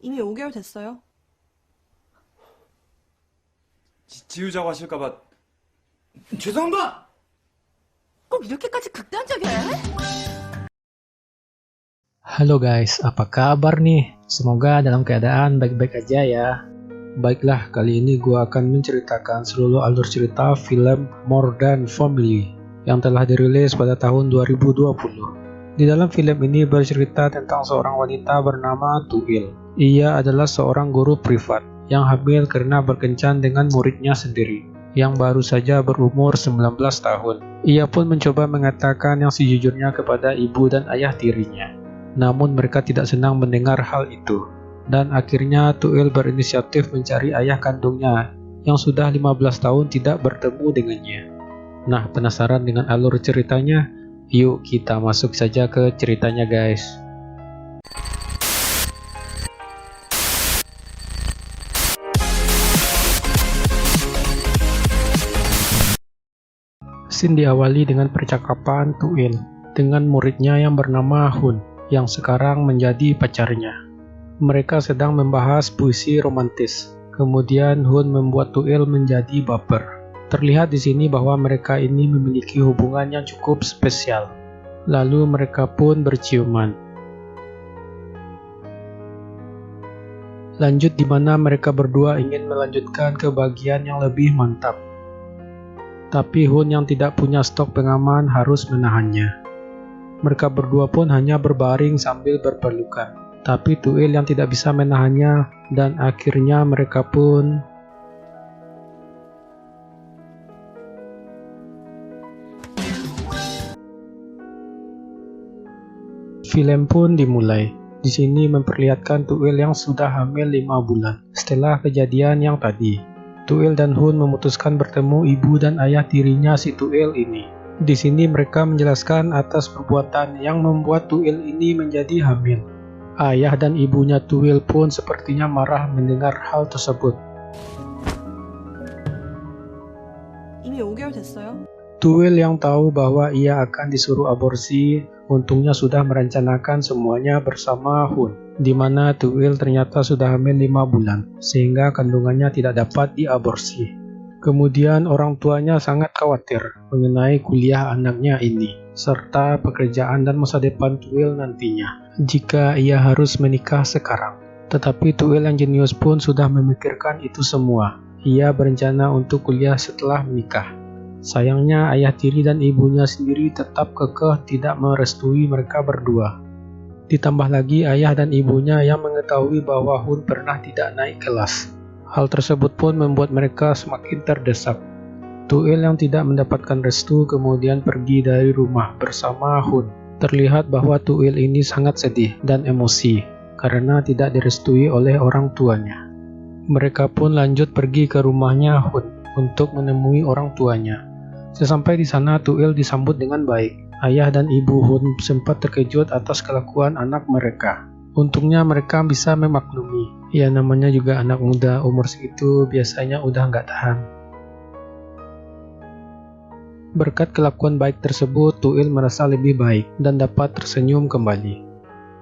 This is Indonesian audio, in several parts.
이미 5개월 됐어요. 지우자고 하실까봐 죄송합니다! 꼭 이렇게까지 극단적이어야 해? Halo guys, apa kabar nih? Semoga dalam keadaan baik-baik aja ya. Baiklah, kali ini gue akan menceritakan seluruh alur cerita film More Than Family yang telah dirilis pada tahun 2020. Di dalam film ini bercerita tentang seorang wanita bernama Tuil. Ia adalah seorang guru privat yang hamil karena berkencan dengan muridnya sendiri yang baru saja berumur 19 tahun. Ia pun mencoba mengatakan yang sejujurnya kepada ibu dan ayah tirinya. Namun mereka tidak senang mendengar hal itu, dan akhirnya Tuil berinisiatif mencari ayah kandungnya yang sudah 15 tahun tidak bertemu dengannya. Nah, penasaran dengan alur ceritanya? Yuk kita masuk saja ke ceritanya guys. Scene diawali dengan percakapan Tuil dengan muridnya yang bernama Hun, yang sekarang menjadi pacarnya. Mereka sedang membahas puisi romantis. Kemudian Hun membuat Tuil menjadi baper. Terlihat di sini bahwa mereka ini memiliki hubungan yang cukup spesial. Lalu mereka pun berciuman. Lanjut di mana mereka berdua ingin melanjutkan ke bagian yang lebih mantap. Tapi Hun yang tidak punya stok pengaman harus menahannya. Mereka berdua pun hanya berbaring sambil berpelukan. Tapi Tuil yang tidak bisa menahannya, dan akhirnya mereka pun... Film pun dimulai. Di sini memperlihatkan Tuil yang sudah hamil 5 bulan setelah kejadian yang tadi. Tuil dan Hun memutuskan bertemu ibu dan ayah tirinya si Tuil ini. Di sini mereka menjelaskan atas perbuatan yang membuat Tuil ini menjadi hamil. Ayah dan ibunya Tuil pun sepertinya marah mendengar hal tersebut. 이미 5개월 됐어요. Tuil yang tahu bahwa ia akan disuruh aborsi, untungnya sudah merencanakan semuanya bersama Hun, di mana Tuil ternyata sudah hamil 5 bulan, sehingga kandungannya tidak dapat diaborsi. Kemudian orang tuanya sangat khawatir mengenai kuliah anaknya ini, serta pekerjaan dan masa depan Tuil nantinya, jika ia harus menikah sekarang. Tetapi Tuil yang jenius pun sudah memikirkan itu semua. Ia berencana untuk kuliah setelah menikah. Sayangnya ayah tiri dan ibunya sendiri tetap kekeh tidak merestui mereka berdua. Ditambah lagi ayah dan ibunya yang mengetahui bahwa Hun pernah tidak naik kelas. Hal tersebut pun membuat mereka semakin terdesak. Tuil yang tidak mendapatkan restu kemudian pergi dari rumah bersama Hun. Terlihat bahwa Tuil ini sangat sedih dan emosi karena tidak direstui oleh orang tuanya. Mereka pun lanjut pergi ke rumahnya Hun untuk menemui orang tuanya. Sesampai di sana Tuil disambut dengan baik. Ayah dan ibu Hun sempat terkejut atas kelakuan anak mereka. Untungnya mereka bisa memaklumi. Ya namanya juga anak muda, umur segitu biasanya udah nggak tahan. Berkat kelakuan baik tersebut, Tuil merasa lebih baik dan dapat tersenyum kembali.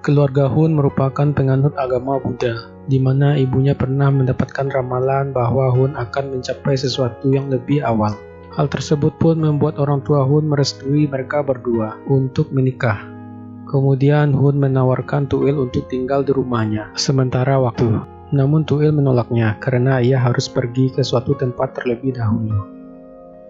Keluarga Hun merupakan penganut agama Buddha, di mana ibunya pernah mendapatkan ramalan bahwa Hun akan mencapai sesuatu yang lebih awal. Hal tersebut pun membuat orang tua Hun merestui mereka berdua untuk menikah. Kemudian Hun menawarkan Tuil untuk tinggal di rumahnya sementara waktu. Namun Tuil menolaknya karena ia harus pergi ke suatu tempat terlebih dahulu.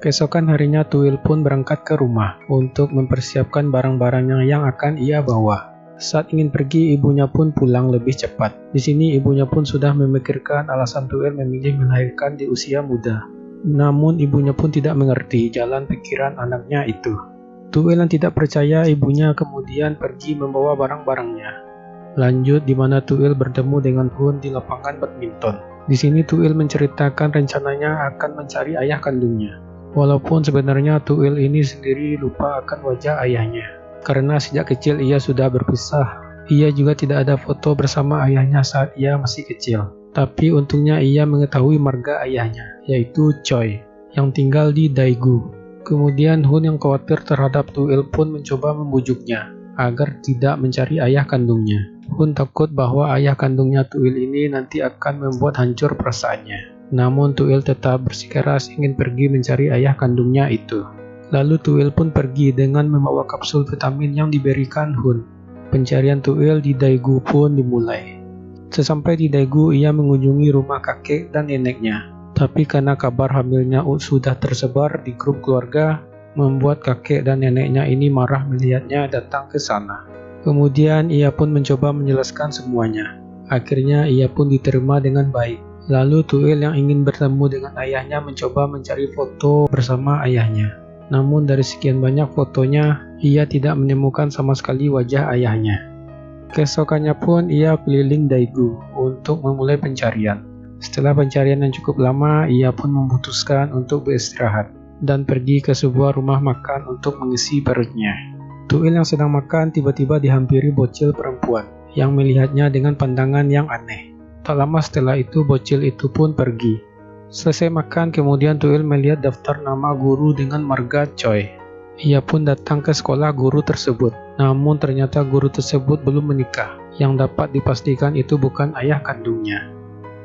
Keesokan harinya Tuil pun berangkat ke rumah untuk mempersiapkan barang-barangnya yang akan ia bawa. Saat ingin pergi, ibunya pun pulang lebih cepat. Di sini ibunya pun sudah memikirkan alasan Tuil memilih melahirkan di usia muda. Namun ibunya pun tidak mengerti jalan pikiran anaknya itu. Tuil yang tidak percaya ibunya kemudian pergi membawa barang-barangnya. Lanjut di mana Tuil bertemu dengan Hun di lapangan badminton. Di sini Tuil menceritakan rencananya akan mencari ayah kandungnya. Walaupun sebenarnya Tuil ini sendiri lupa akan wajah ayahnya. Karena sejak kecil ia sudah berpisah. Ia juga tidak ada foto bersama ayahnya saat ia masih kecil. Tapi untungnya ia mengetahui marga ayahnya, yaitu Choi, yang tinggal di Daegu. Kemudian Hun yang khawatir terhadap Tuil pun mencoba membujuknya agar tidak mencari ayah kandungnya. Hun takut bahwa ayah kandungnya Tuil ini nanti akan membuat hancur perasaannya. Namun Tuil tetap bersikeras ingin pergi mencari ayah kandungnya itu. Lalu Tuil pun pergi dengan membawa kapsul vitamin yang diberikan Hun. Pencarian Tuil di Daegu pun dimulai. Sesampai di Daegu, ia mengunjungi rumah kakek dan neneknya. Tapi karena kabar hamilnya sudah tersebar di grup keluarga, membuat kakek dan neneknya ini marah melihatnya datang ke sana. Kemudian ia pun mencoba menjelaskan semuanya. Akhirnya ia pun diterima dengan baik. Lalu Tuil yang ingin bertemu dengan ayahnya mencoba mencari foto bersama ayahnya. Namun dari sekian banyak fotonya, ia tidak menemukan sama sekali wajah ayahnya. Keesokannya pun ia keliling Daegu untuk memulai pencarian. Setelah pencarian yang cukup lama, ia pun memutuskan untuk beristirahat dan pergi ke sebuah rumah makan untuk mengisi perutnya. Tuil yang sedang makan tiba-tiba dihampiri bocil perempuan yang melihatnya dengan pandangan yang aneh. Tak lama setelah itu bocil itu pun pergi. Selesai makan, kemudian Tuil melihat daftar nama guru dengan marga Choi. Ia pun datang ke sekolah guru tersebut. Namun ternyata guru tersebut belum menikah. Yang dapat dipastikan itu bukan ayah kandungnya.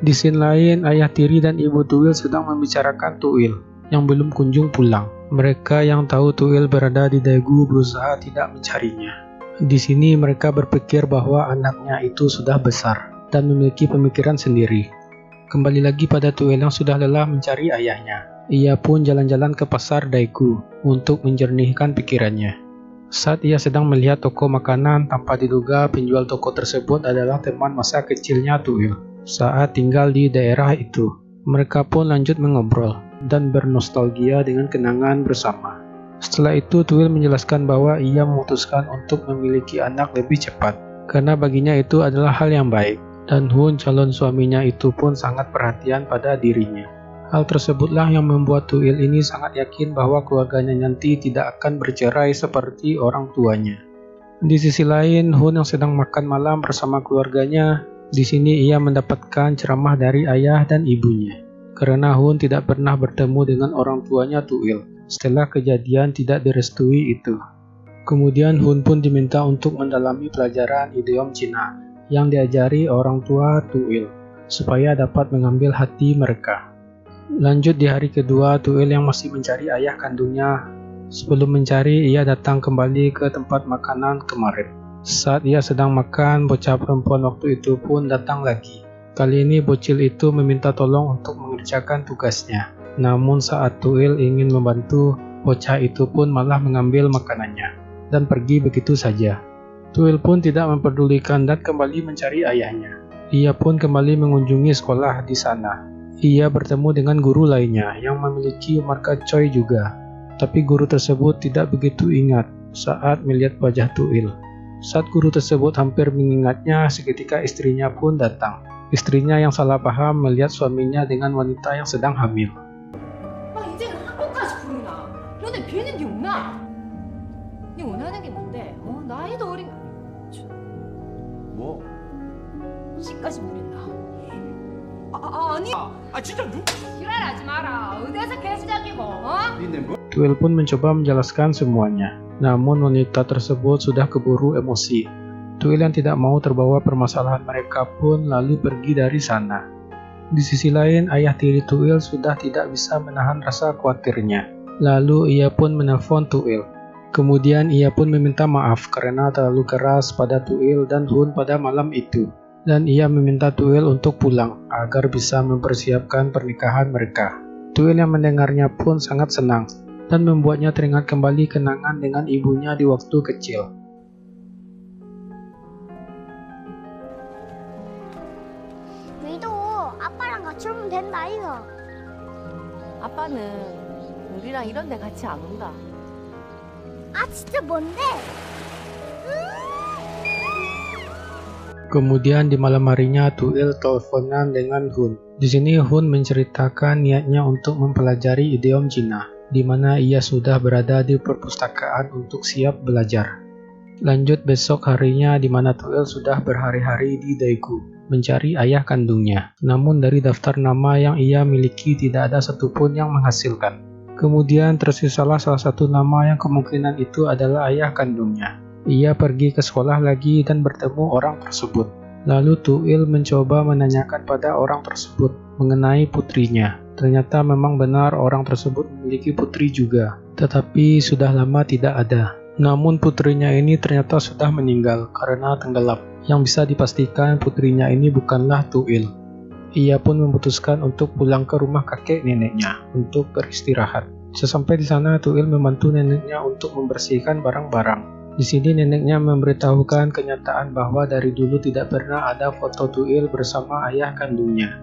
Di scene lain, ayah tiri dan ibu Tuil sedang membicarakan Tuil yang belum kunjung pulang. Mereka yang tahu Tuil berada di Daegu berusaha tidak mencarinya. Di sini mereka berpikir bahwa anaknya itu sudah besar dan memiliki pemikiran sendiri. Kembali lagi pada Tuil yang sudah lelah mencari ayahnya. Ia pun jalan-jalan ke pasar Daegu untuk menjernihkan pikirannya. Saat ia sedang melihat toko makanan, tanpa diduga penjual toko tersebut adalah teman masa kecilnya Tuil saat tinggal di daerah itu. Mereka pun lanjut mengobrol dan bernostalgia dengan kenangan bersama. Setelah itu Tuil menjelaskan bahwa ia memutuskan untuk memiliki anak lebih cepat karena baginya itu adalah hal yang baik. Dan Hun, calon suaminya itu pun sangat perhatian pada dirinya. Hal tersebutlah yang membuat Tuil ini sangat yakin bahwa keluarganya nanti tidak akan bercerai seperti orang tuanya. Di sisi lain, Hun yang sedang makan malam bersama keluarganya, di sini ia mendapatkan ceramah dari ayah dan ibunya. Karena Hun tidak pernah bertemu dengan orang tuanya Tuil setelah kejadian tidak direstui itu. Kemudian Hun pun diminta untuk mendalami pelajaran idiom Cina yang diajari orang tua Tuil supaya dapat mengambil hati mereka. Lanjut di hari kedua, Tuil yang masih mencari ayah kandungnya. Sebelum mencari, ia datang kembali ke tempat makanan kemarin. Saat ia sedang makan, bocah perempuan waktu itu pun datang lagi. Kali ini bocil itu meminta tolong untuk mengerjakan tugasnya. Namun saat Tuil ingin membantu, bocah itu pun malah mengambil makanannya dan pergi begitu saja. Tuil pun tidak mempedulikan dan kembali mencari ayahnya. Ia pun kembali mengunjungi sekolah di sana. Ia bertemu dengan guru lainnya yang memiliki marka Choi juga. Tapi guru tersebut tidak begitu ingat saat melihat wajah Tuil. Saat guru tersebut hampir mengingatnya, seketika istrinya pun datang. Istrinya yang salah paham melihat suaminya dengan wanita yang sedang hamil. 이제는 학교까지 부르나? 너네 비는 게 없나? 네 원하는 게 뭔데? 나이도 어린 뭐? 씨까지 부린다. 아니. 진짜 지랄하지 마라. 어디서 개수작이고? 니네 뭐? Tuil pun mencoba menjelaskan semuanya. Namun wanita tersebut sudah keburu emosi. Tuil yang tidak mau terbawa permasalahan mereka pun lalu pergi dari sana. Di sisi lain, ayah tiri Tuil sudah tidak bisa menahan rasa khawatirnya. Lalu ia pun menelpon Tuil. Kemudian ia pun meminta maaf karena terlalu keras pada Tuil dan Hun pada malam itu. Dan ia meminta Tuil untuk pulang agar bisa mempersiapkan pernikahan mereka. Tuil yang mendengarnya pun sangat senang dan membuatnya teringat kembali kenangan dengan ibunya di waktu kecil. 너희도 아빠랑 같이 오면 된다 이거. 아빠는 우리랑 이런 데 같이 안 온다. 아 진짜 뭔데? Kemudian di malam harinya Tuil teleponan dengan Hun. Di sini Hun menceritakan niatnya untuk mempelajari idiom Cina, di mana ia sudah berada di perpustakaan untuk siap belajar. Lanjut besok harinya di mana Tuil sudah berhari-hari di Daegu mencari ayah kandungnya. Namun dari daftar nama yang ia miliki tidak ada satupun yang menghasilkan. Kemudian tersisalah salah satu nama yang kemungkinan itu adalah ayah kandungnya. Ia pergi ke sekolah lagi dan bertemu orang tersebut. Lalu Tuil mencoba menanyakan pada orang tersebut mengenai putrinya. Ternyata memang benar orang tersebut memiliki putri juga, tetapi sudah lama tidak ada. Namun putrinya ini ternyata sudah meninggal karena tenggelam. Yang bisa dipastikan putrinya ini bukanlah Tuil. Ia pun memutuskan untuk pulang ke rumah kakek neneknya untuk beristirahat. Sesampai di sana, Tuil membantu neneknya untuk membersihkan barang-barang. Di sini neneknya memberitahukan kenyataan bahwa dari dulu tidak pernah ada foto Tuil bersama ayah kandungnya.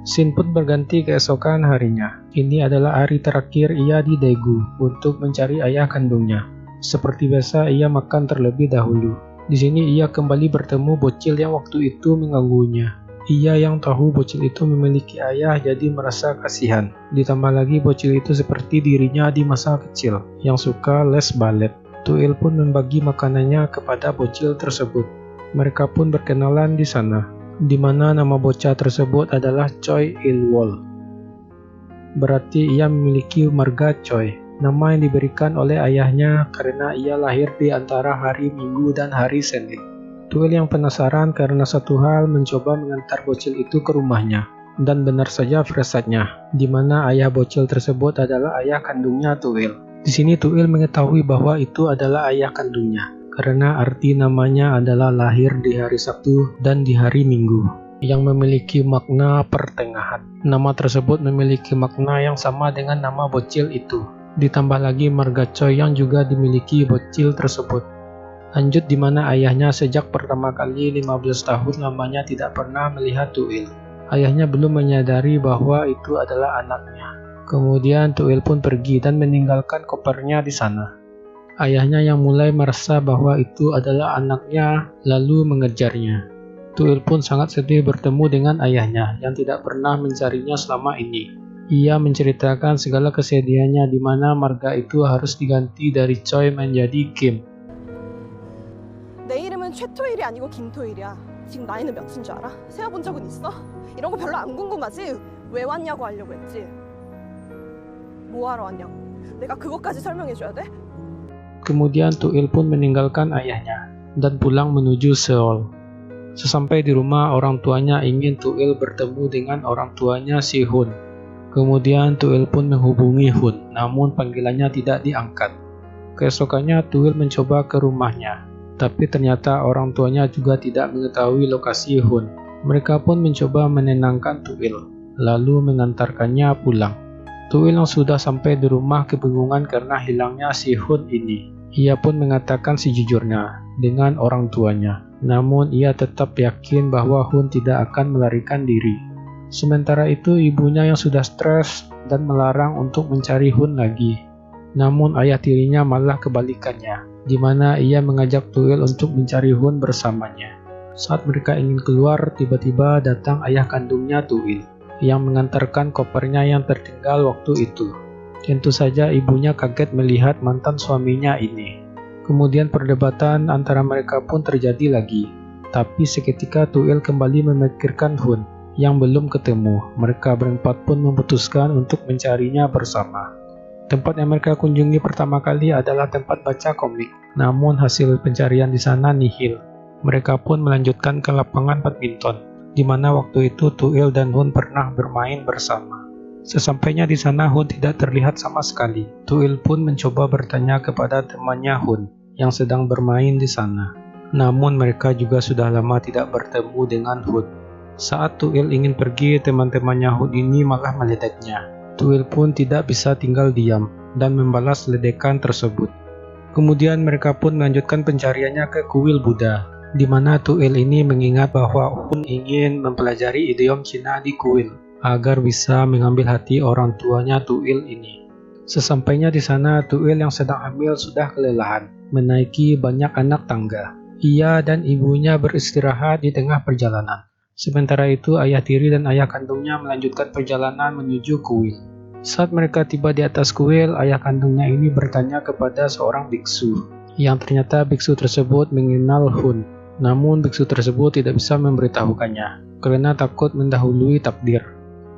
Scene pun berganti keesokan harinya. Ini adalah hari terakhir ia di Daegu untuk mencari ayah kandungnya. Seperti biasa, ia makan terlebih dahulu. Di sini ia kembali bertemu bocil yang waktu itu mengganggunya. Ia yang tahu bocil itu memiliki ayah jadi merasa kasihan. Ditambah lagi bocil itu seperti dirinya di masa kecil yang suka les balet. Tuil pun membagi makanannya kepada bocil tersebut. Mereka pun berkenalan di sana, di mana nama bocah tersebut adalah Choi Il-wol. Berarti ia memiliki marga Choi. Nama yang diberikan oleh ayahnya karena ia lahir di antara hari Minggu dan hari Senin. Tuil yang penasaran karena satu hal mencoba mengantar bocil itu ke rumahnya. Dan benar saja firasatnya, di mana ayah bocil tersebut adalah ayah kandungnya Tuil. Di sini Tuil mengetahui bahwa itu adalah ayah kandungnya, karena arti namanya adalah lahir di hari Sabtu dan di hari Minggu, yang memiliki makna pertengahan. Nama tersebut memiliki makna yang sama dengan nama bocil itu. Ditambah lagi marga Choi yang juga dimiliki bocil tersebut. Lanjut di mana ayahnya sejak pertama kali 15 tahun lamanya tidak pernah melihat Tuil. Ayahnya belum menyadari bahwa itu adalah anaknya. Kemudian Tuil pun pergi dan meninggalkan kopernya di sana. Ayahnya yang mulai merasa bahwa itu adalah anaknya lalu mengejarnya. Tuil pun sangat sedih bertemu dengan ayahnya yang tidak pernah mencarinya selama ini. Ia menceritakan segala kesedihannya di mana marga itu harus diganti dari Choi menjadi Kim. 내 이름은 최토일이 아니고 김토일이야. 지금 나이는 몇인 줄 알아? 세어본 적은 있어? 이런 거 별로 안 궁금하지? 왜 왔냐고 하려고 했지? 뭐 하러 왔냐고? 내가 그것까지 설명해줘야 돼? Kemudian Tuil pun meninggalkan ayahnya dan pulang menuju Seoul. Sesampai di rumah, orang tuanya ingin Tuil bertemu dengan orang tuanya si Hun. Kemudian Tuil pun menghubungi Hun, namun panggilannya tidak diangkat. Keesokannya Tuil mencoba ke rumahnya, tapi ternyata orang tuanya juga tidak mengetahui lokasi Hun. Mereka pun mencoba menenangkan Tuil, lalu mengantarkannya pulang. Tuil yang sudah sampai di rumah kebingungan karena hilangnya si Hun ini. Ia pun mengatakan sejujurnya dengan orang tuanya, namun ia tetap yakin bahwa Hun tidak akan melarikan diri. Sementara itu ibunya yang sudah stres dan melarang untuk mencari Hun lagi. Namun ayah tirinya malah kebalikannya, di mana ia mengajak Tuil untuk mencari Hun bersamanya. Saat mereka ingin keluar, tiba-tiba datang ayah kandungnya Tuil, yang mengantarkan kopernya yang tertinggal waktu itu. Tentu saja ibunya kaget melihat mantan suaminya ini. Kemudian perdebatan antara mereka pun terjadi lagi. Tapi seketika Tuil kembali memikirkan Hun yang belum ketemu. Mereka berempat pun memutuskan untuk mencarinya bersama. Tempat yang mereka kunjungi pertama kali adalah tempat baca komik. Namun hasil pencarian di sana nihil. Mereka pun melanjutkan ke lapangan badminton, di mana waktu itu Tuil dan Hun pernah bermain bersama. Sesampainya di sana Hun tidak terlihat sama sekali. Tuil pun mencoba bertanya kepada temannya Hun yang sedang bermain di sana. Namun mereka juga sudah lama tidak bertemu dengan Hun. Saat Tuil ingin pergi, teman-temannya Hun ini malah meledeknya. Tuil pun tidak bisa tinggal diam dan membalas ledekan tersebut. Kemudian mereka pun melanjutkan pencariannya ke kuil Buddha, di mana Tuil ini mengingat bahwa Hun ingin mempelajari idiom Cina di kuil agar bisa mengambil hati orang tuanya Tuil ini. Sesampainya di sana, Tuil yang sedang hamil sudah kelelahan, menaiki banyak anak tangga. Ia dan ibunya beristirahat di tengah perjalanan. Sementara itu, ayah tiri dan ayah kandungnya melanjutkan perjalanan menuju kuil. Saat mereka tiba di atas kuil, ayah kandungnya ini bertanya kepada seorang biksu, yang ternyata biksu tersebut mengenal Hun. Namun biksu tersebut tidak bisa memberitahukannya, karena takut mendahului takdir.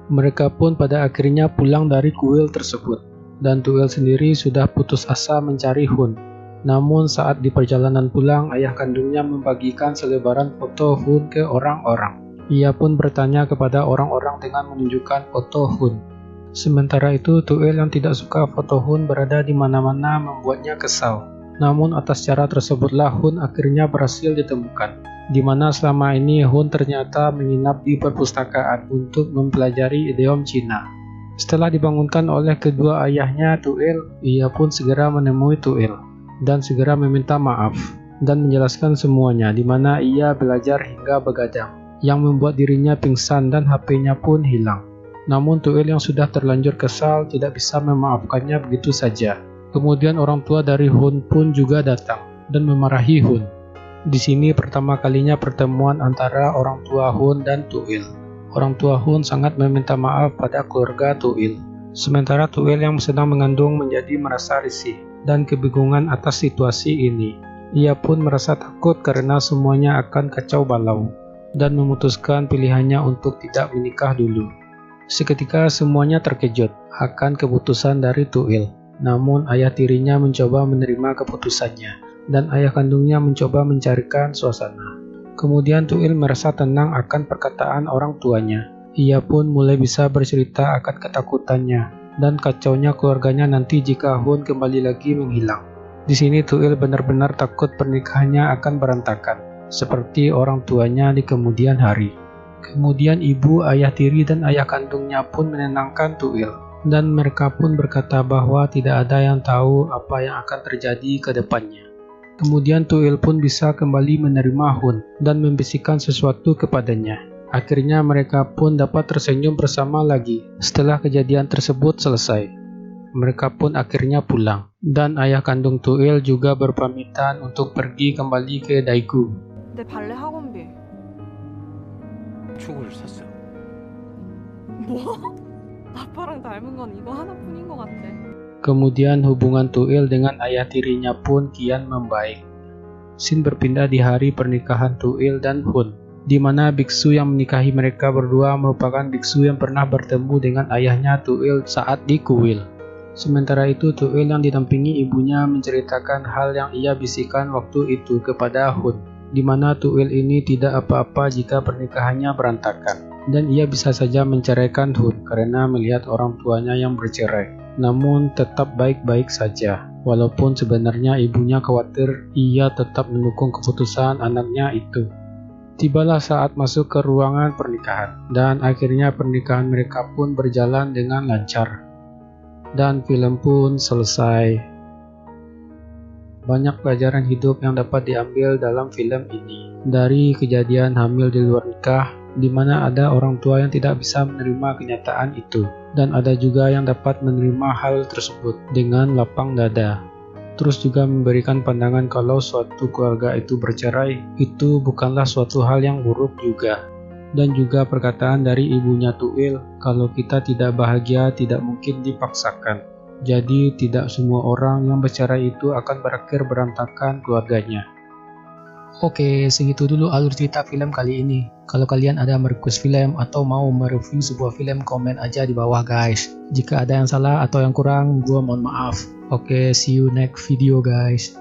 Mereka pun pada akhirnya pulang dari kuil tersebut. dan Tuil sendiri sudah putus asa mencari Hun. Namun saat di perjalanan pulang, ayah kandungnya membagikan selebaran foto Hun ke orang-orang. Ia pun bertanya kepada orang-orang dengan menunjukkan foto Hun. Sementara itu, Tuil yang tidak suka foto Hun berada di mana-mana membuatnya kesal. Namun atas cara tersebutlah Hun akhirnya berhasil ditemukan, di mana selama ini Hun ternyata menginap di perpustakaan untuk mempelajari idiom Cina. Setelah dibangunkan oleh kedua ayahnya Tuil, ia pun segera menemui Tuil dan segera meminta maaf dan menjelaskan semuanya, di mana ia belajar hingga begadang yang membuat dirinya pingsan dan HP-nya pun hilang. Namun Tuil yang sudah terlanjur kesal tidak bisa memaafkannya begitu saja. Kemudian orang tua dari Hun pun juga datang dan memarahi Hun. Di sini pertama kalinya pertemuan antara orang tua Hun dan Tuil. Orang tua Hun sangat meminta maaf pada keluarga Tuil. Sementara Tuil yang sedang mengandung menjadi merasa risih dan kebingungan atas situasi ini. Ia pun merasa takut karena semuanya akan kacau balau dan memutuskan pilihannya untuk tidak menikah dulu. Seketika semuanya terkejut akan keputusan dari Tuil. Namun ayah tirinya mencoba menerima keputusannya dan ayah kandungnya mencoba mencarikan suasana. Kemudian Tuil merasa tenang akan perkataan orang tuanya. Ia pun mulai bisa bercerita akan ketakutannya dan kacaunya keluarganya nanti jika Hun kembali lagi menghilang. Di sini Tuil benar-benar takut pernikahannya akan berantakan, seperti orang tuanya di kemudian hari. Kemudian ibu, ayah tiri, dan ayah kandungnya pun menenangkan Tuil, dan mereka pun berkata bahwa tidak ada yang tahu apa yang akan terjadi ke depannya. Kemudian Tuil pun bisa kembali menerima Hun dan membisikkan sesuatu kepadanya. Akhirnya mereka pun dapat tersenyum bersama lagi setelah kejadian tersebut selesai. Mereka pun akhirnya pulang, dan ayah kandung Tuil juga berpamitan untuk pergi kembali ke Daegu. 내 발레 학원비. 초구를 샀어요. 뭐? 아빠랑 닮은 건 이거 하나뿐인 것 같아. Kemudian hubungan Tuil dengan ayah tirinya pun kian membaik. Scene berpindah di hari pernikahan Tuil dan Hun, di mana biksu yang menikahi mereka berdua merupakan biksu yang pernah bertemu dengan ayahnya Tuil saat di kuil. Sementara itu Tuil yang didampingi ibunya menceritakan hal yang ia bisikan waktu itu kepada Hun, di mana Tuil ini tidak apa-apa jika pernikahannya berantakan, dan ia bisa saja menceraikan Hun karena melihat orang tuanya yang bercerai, namun tetap baik-baik saja. Walaupun sebenarnya ibunya khawatir ia tetap mendukung keputusan anaknya itu. Tibalah saat masuk ke ruangan pernikahan, dan akhirnya pernikahan mereka pun berjalan dengan lancar. Dan film pun selesai. Banyak pelajaran hidup yang dapat diambil dalam film ini. Dari kejadian hamil di luar nikah, di mana ada orang tua yang tidak bisa menerima kenyataan itu, dan ada juga yang dapat menerima hal tersebut dengan lapang dada. Terus juga memberikan pandangan kalau suatu keluarga itu bercerai, itu bukanlah suatu hal yang buruk juga. Dan juga perkataan dari ibunya Tuil, kalau kita tidak bahagia tidak mungkin dipaksakan. Jadi tidak semua orang yang bercerai itu akan berakhir berantakan keluarganya. Oke, segitu dulu alur cerita film kali ini. Kalau kalian ada merequest film atau mau mereview sebuah film, komen aja di bawah guys. Jika ada yang salah atau yang kurang, gue mohon maaf. Oke, see you next video guys.